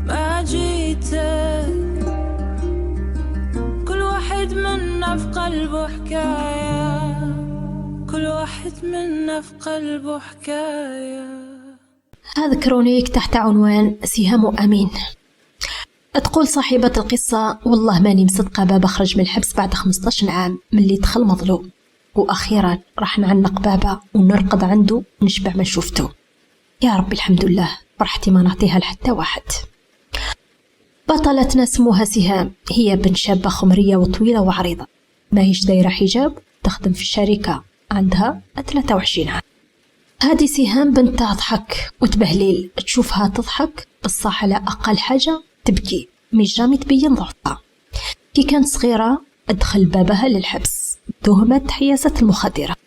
ما جيتك كل واحد منا في قلبه حكاية، كل واحد منا في قلبه حكاية. هذا كرونيك تحت عنوان سهام وأمين. تقول صاحبة القصة: والله ماني مصدقة بابا خرج من الحبس بعد 15 عام من اللي دخل مظلوم، وأخيرا راح نعنق بابا ونرقد عنده ونشبع من شوفته. يا ربي الحمد لله، فرحتي ما نعطيها لحتى واحد. بطلتنا اسمها سهام، هي بنت شابة خمرية وطويلة وعريضة، ما هيش دايرة حجاب، تخدم في الشركة، عندها 23 عام. هذه سهام بنت تضحك وتبهليل، تشوفها تضحك بالصح على أقل حاجة تبكي، مش جامي تبين ضعفها. كي كانت صغيرة أدخل بابها للحبس تهمة حيازة المخدرات.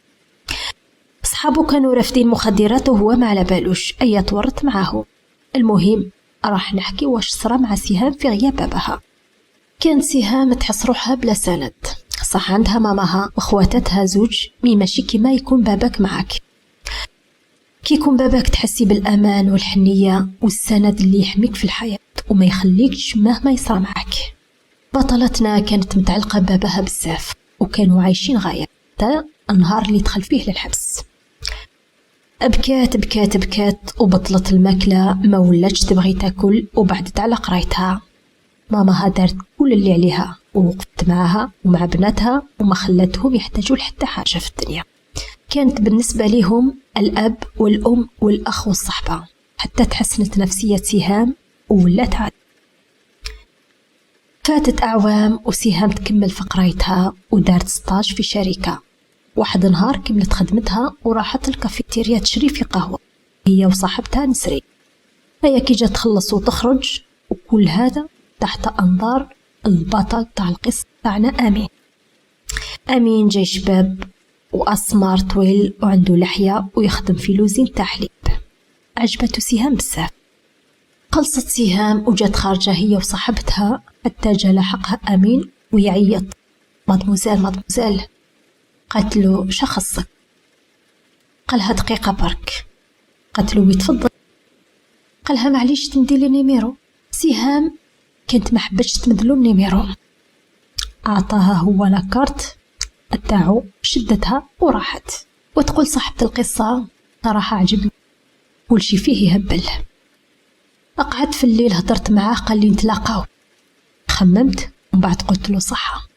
أصحابه كانوا رافدين مخدرات وهو ما على بالوش أي تورط معه. المهم راح نحكي واش صرا مع سهام في غياب بابها. كان سهام تحس روحها بلا سند، صح عندها ماماها واخواتتها زوج، مي ماشي كيما يكون باباك معك. كي يكون باباك تحسي بالأمان والحنية والسند اللي يحميك في الحياة وما يخليكش مهما يصرى معك. بطلتنا كانت متعلقة ببابها بزاف، وكانوا عايشين غاية حتى النهار اللي دخل فيه للحبس. بكات بكات بكات وبطلت الماكلة، ما ولاتش تبغي تاكل وبعدت على قرايتها. ماماها دارت كل اللي عليها ووقفت معها ومع بناتها وما خلتهم يحتاجوا لحتى حاجة في الدنيا. كانت بالنسبة لهم الأب والأم والأخ والصحبة، حتى تحسنت نفسية سهام وولات عاد. فاتت أعوام وسهام تكمل في قرايتها ودارت ستاج في شركة. واحد نهار كملت خدمتها وراحت الكافيتيريا تشري في قهوة هي وصاحبتها نسرين. هي كي جات تخلص وتخرج، وكل هذا تحت أنظار البطل تاع القصة تاعنا أمين. أمين جاي شباب وأسمر طويل وعنده لحية ويخدم في لوزين تاع حليب. عجبته سهام بزاف. خلصت سهام وجات خارجة هي وصاحبتها حتى جا لاحقها أمين ويعيط: مادموزيل مادموزيل. قالت له: شخصك؟ قالها: دقيقة برك. قالت له: ويتفضل. قالها: معليش تمديلي نيميرو. سهام كانت محبتش تمدلو النيميرو، أعطاها هو لاكارت تاعو، شدتها وراحت. وتقول صاحبة القصة: صراحة عجبني، كل شي فيه يهبل. قعدت في الليل هدرت معاه، قال لي نتلاقاو. خممت ومن بعد قلت له صحة.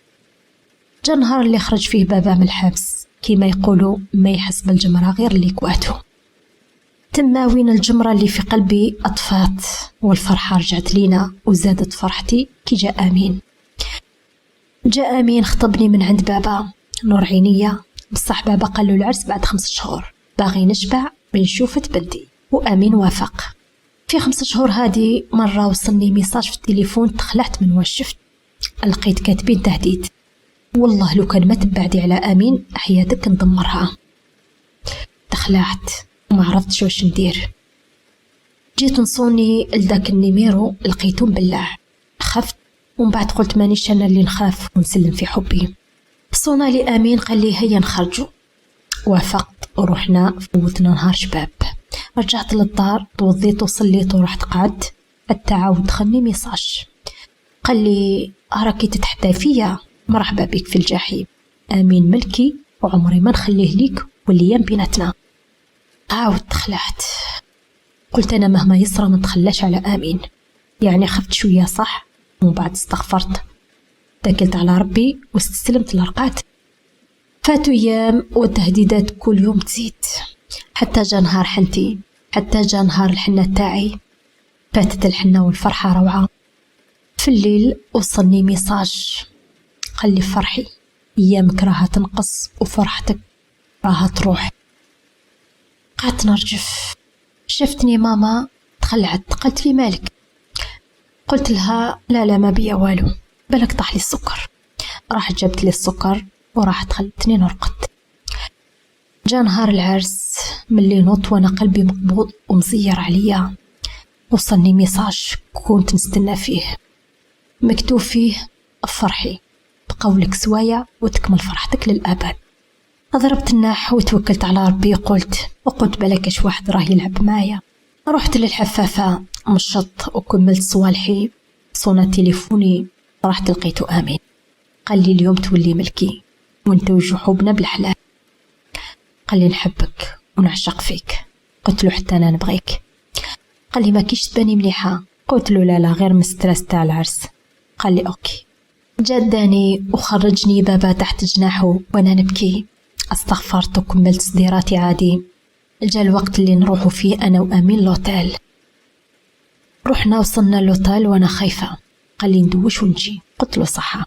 جا نهار اللي خرج فيه بابا من الحبس، كيما يقولوا ما يحس بالجمرة غير اللي كواتو. تما وين الجمرة اللي في قلبي أطفات، والفرحة رجعت لينا وزادت فرحتي كي جاء أمين. جاء أمين خطبني من عند بابا، نور عينيا. بصح بابا قال له العرس بعد 5 شهور، باغي نشبع من شوفة بنتي، وأمين وافق. في 5 شهور هادي مرة وصلني ميساج في التليفون، تخلعت من واش شفت، لقيت كاتبين تهديد. والله لو كان ما تبعدي على أمين حياتك ندمرها. تخلعت وما عرفتش واش ندير. جيت نصوني لذاك النيميرو لقيتهم بالله، خفت ومن بعد قلت مانيش انا اللي نخاف ونسلم في حبي. صونا لي أمين قال لي هيا نخرجوا. وافقت ورحنا، فوتنا نهار شباب. رجعت للدار، توضيت وصليت ورحت قعدت. حتى عاود دخلني ميساج قال لي: راكي تتحدى فيا، مرحبا بك في الجحيم، أمين ملكي وعمري ما نخليه ليك واللي بيناتنا. عاود تخلعت، قلت أنا مهما يصرى ما نتخلاش على أمين. يعني خفت شوية صح، ومن بعد استغفرت، تكلت على ربي واستسلمت لرقات. فاتوا أيام والتهديدات كل يوم تزيد، حتى جا نهار حنتي، حتى جا نهار الحنة تاعي. فاتت الحنة والفرحة روعة. في الليل وصلني ميساج قال لي: فرحي، أيامك راها تنقص وفرحتك راها تروح. قعدت نرجف. شفتني ماما تخلعت، قالت لي: مالك؟ قلت لها: لا ما بيا والو، بالك طاح لي السكر. راحت جابت لي السكر وراحت خلتني نرقد. جا نهار العرس، ملي نوط وانا قلبي مقبوض ومزير عليا، وصلني ميساج كنت نستنى فيه، مكتوب فيه: فرحي، بقولك سوايا وتكمل فرحتك للأبد. ضربت الناح وتوكلت على ربي، قلت بالك اش واحد راه يلعب معايا. رحت للحفافة، مشط وكملت صوالحي. صونا تليفوني، رحت لقيته آمين. قال لي اليوم تولي ملكي وانت وجحوبنا بالحلال. قال لي نحبك ونعشق فيك. قلت له حتى أنا نبغيك. قال لي ما كيش تباني مليحة. قلت له لا غير مسترس تاع العرس. قال لي أوكي. جداني وخرجني بابا تحت جناحه وأنا نبكي. استغفرت وكملت صديراتي عادي. جاء الوقت اللي نروحوا فيه أنا وأمين لوتيل. رحنا وصلنا لوتيل وأنا خايفة. قال لي ندوش ونجي. قلت له صحة.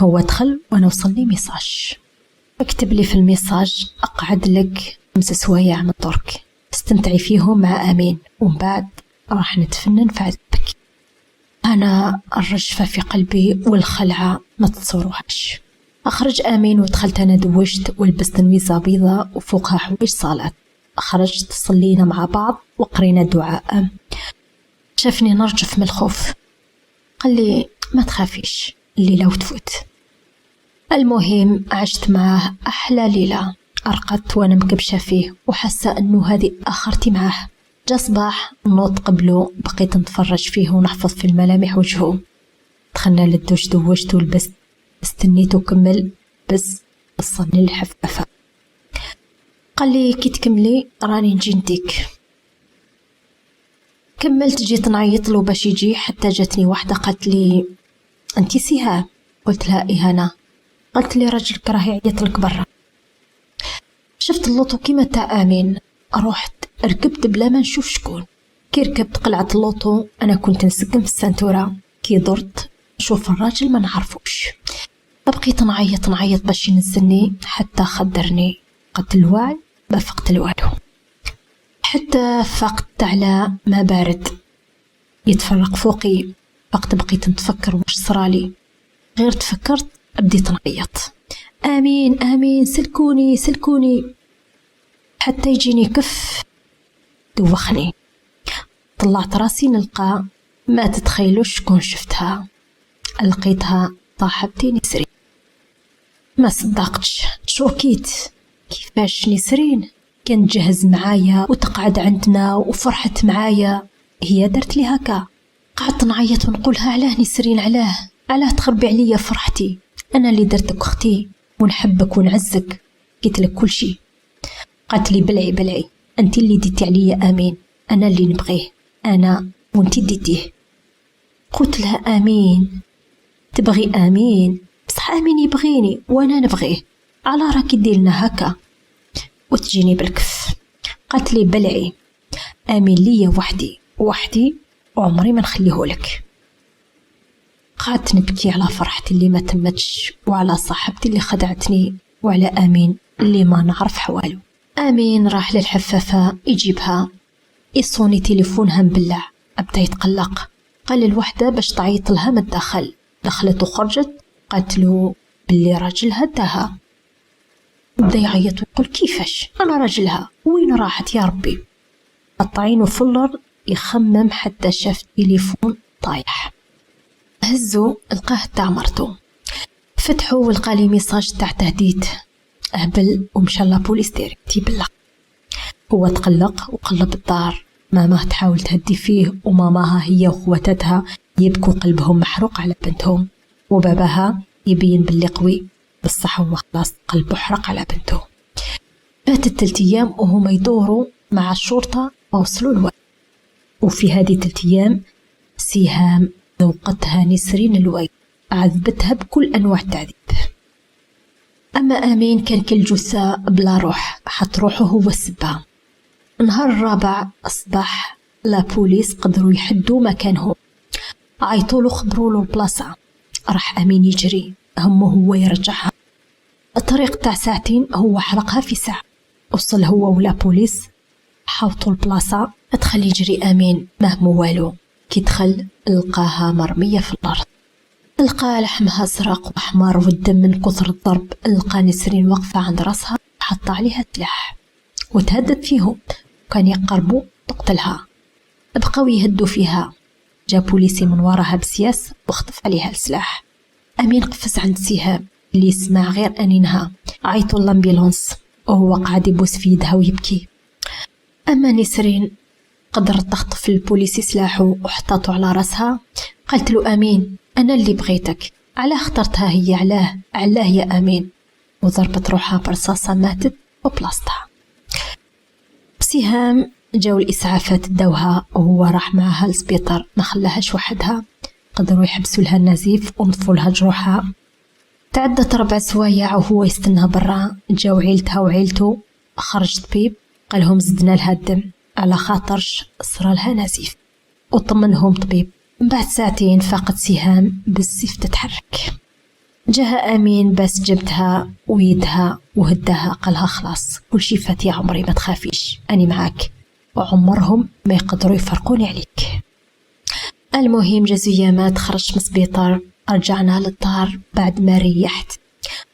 هو دخل وأنا وصلني ميساج، اكتب لي في الميساج أقعد لك 5 سوايع من درك تستمتعي فيهم مع أمين، ومن بعد راح نتفنن في عذابك. أنا الرجفة في قلبي والخلعة ما تتصوروهاش. أخرج آمين ودخلت أنا، دوشت ولبست نويزة بيضة وفوقها حوايج صالات. خرجت صلينا مع بعض وقرينا دعاء. شافني نرجف من الخوف. قال لي ما تخافيش، الليلة وتفوت. المهم عشت معاه أحلى ليلة. أرقدت وأنا مكبشة فيه وحاسة أنه هذه آخرتي معاه. جا صباح نوض قبله، بقيت نتفرج فيه ونحفظ في الملامح وجهه. دخلنا للدوش، دوشت ولبست، استنيت وكمل بس وصلني للحفافة. قال لي كي تكملي راني نجي نديك. كملت، جيت نعيط له باش يجي، حتى جاتني واحدة قالت لي أنتي سهام؟ قلت لها إيه أنا. قالت لي راجلك راه يعيط لك برا. شفت اللوطو كيما تاع آمين، رحت ركبت بلا ما نشوف شكون. كي ركبت قلعت اللوطو، أنا كنت نسكن في السنتورة. كي درت نشوف الراجل ما نعرفوش. بقيت نعيط باش ينزلني حتى خدرني. قلت الوعي ما فقت الوالو، حتى فقت على ما بارد يتفرق فوقي. وقت بقيت نتفكر واش صرالي، غير تفكرت بديت نعيط آمين آمين سلكوني سلكوني، حتى يجيني كف دوخني. طلعت راسي نلقى، ما تتخيلوش شكون شفتها. لقيتها صاحبتي نسرين. ما صدقتش، شوكيت كيفاش نسرين كان تجهز معايا وتقعد عندنا وفرحت معايا، هي درت لي هكا. قعدت نعيط ونقولها علاه نسرين، علاه تخربي عليا فرحتي، انا اللي درتك اختي ونحبك ونعزك، قلت لك كل شيء. قالت لي بلعي انت اللي ديتي عليا آمين، انا اللي نبغيه، انا وانت ديتيه. قلت لها آمين تبغي آمين؟ بصح آمين يبغيني وانا نبغيه، على راكي ديرنا هكا وتجيني بالكف. قالت لي بلعي آمين ليا وحدي وعمري ما نخليهولك. قعدت نبكي على فرحتي اللي ما تمتش، وعلى صاحبتي اللي خدعتني، وعلى آمين اللي ما نعرف حواله. آمين راح للحفافة يجيبها، يصوني تليفونها مبلع، أبدا يتقلق. قال الوحدة باش تعيط لها من الداخل. دخلت وخرجت، قالت له باللي راجلها داها. بدا يعيط ويقول كيفاش انا راجلها، وين راحت يا ربي؟ قطعينه فلر يخمم حتى شاف تليفون طايح. هزو لقاه تاع مرتو، فتحو ولقى لي ميساج تاع تهديد. اهبل ومشى لابوليس ديريكت يبلغ. هو تقلق وقلب الدار، ماما تحاول تهدي فيه، وماماها هي وخواتاتها يبكوا قلبهم محروق على بنتهم، وباباها يبين باللي قوي، بصح هو خلاص قلبه حرق على بنته. فاتت 3 أيام وهما يدوروا مع الشرطة ووصلوا الوالد. وفي هذه 3 أيام سهام ذوقتها نسرين الويل، عذبتها بكل أنواع التعذيب. أما آمين كان كل جثة بلا روح، حط روحه هو السبة. نهار الرابع الصباح لا بوليس قدروا يحدوا مكانه، عيطوا خبروا له البلاصة. راح آمين يجري، همه هو يرجعها. الطريق تاع 2 ساعات هو حرقها في ساعة. وصل هو ولا بوليس حاوطوا البلاصة. ادخل يجري آمين ما همو والو. كي دخل لقاها مرمية في الأرض، لقى لحمها أزرق وأحمر والدم من كثر الضرب. لقى نسرين واقفة عند راسها حط عليها سلاح وتهدد فيهم، كان يقربوا تقتلها. بقاو يهدوا فيها. جا بوليسي من وراها بسياس واخطف عليها السلاح. أمين قفز عند سهام اللي يسمع غير أنينها، عيطوا الأمبيلونس وهو قاعد يبوس في يدها ويبكي. أما نسرين قدرت تخطف البوليسي سلاحه وحطاته على راسها. قالت له أمين أنا اللي بغيتك، علاه اخترتها هي؟ علاه يا أمين؟ وضربت روحها برصاصة ماتت وبلاصتها. بسهام جاو الإسعافات داوها وهو راح معها للسبيطار، ما خلاهاش وحدها، قدروا يحبسوا لها النزيف ونظفوا لها جروحها. تعدت 4 سوايع وهو يستنى برا. جاو عيلتها وعيلته، خرج طبيب قالهم زدنا لها الدم على خاطرش صرا لها نزيف، وطمنهم طبيب. بعد ساعتين فاقت سهام بالسيف تتحرك. جاها أمين بس جبتها ويدها وهدها، قالها خلاص كل شي فات يا عمري، ما تخافيش أني معاك، وعمرهم ما يقدروا يفرقوني عليك. المهم جازو ايامات خرجت من السبيطار، رجعنا للدار بعد ما ريحت.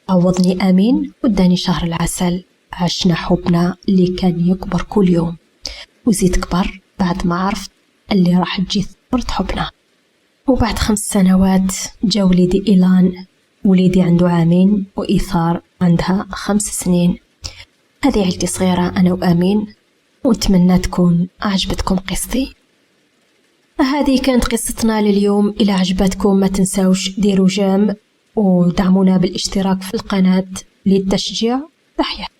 عوضني أمين وداني شهر العسل، عشنا حبنا اللي كان يكبر كل يوم، وزيد كبر بعد ما عرفت اللي راح تجي ثمرة حبنا. وبعد 5 سنوات جا وليدي إيلان، وليدي عنده 2 عام وإيثار عندها 5 سنين. هذه عيلتي صغيرة أنا وأمين، ونتمنى تكون عجبتكم قصتي. هذه كانت قصتنا لليوم. إلى عجبتكم ما تنسوش ديروا جيم ودعمونا بالاشتراك في القناة للتشجيع. تحياتي.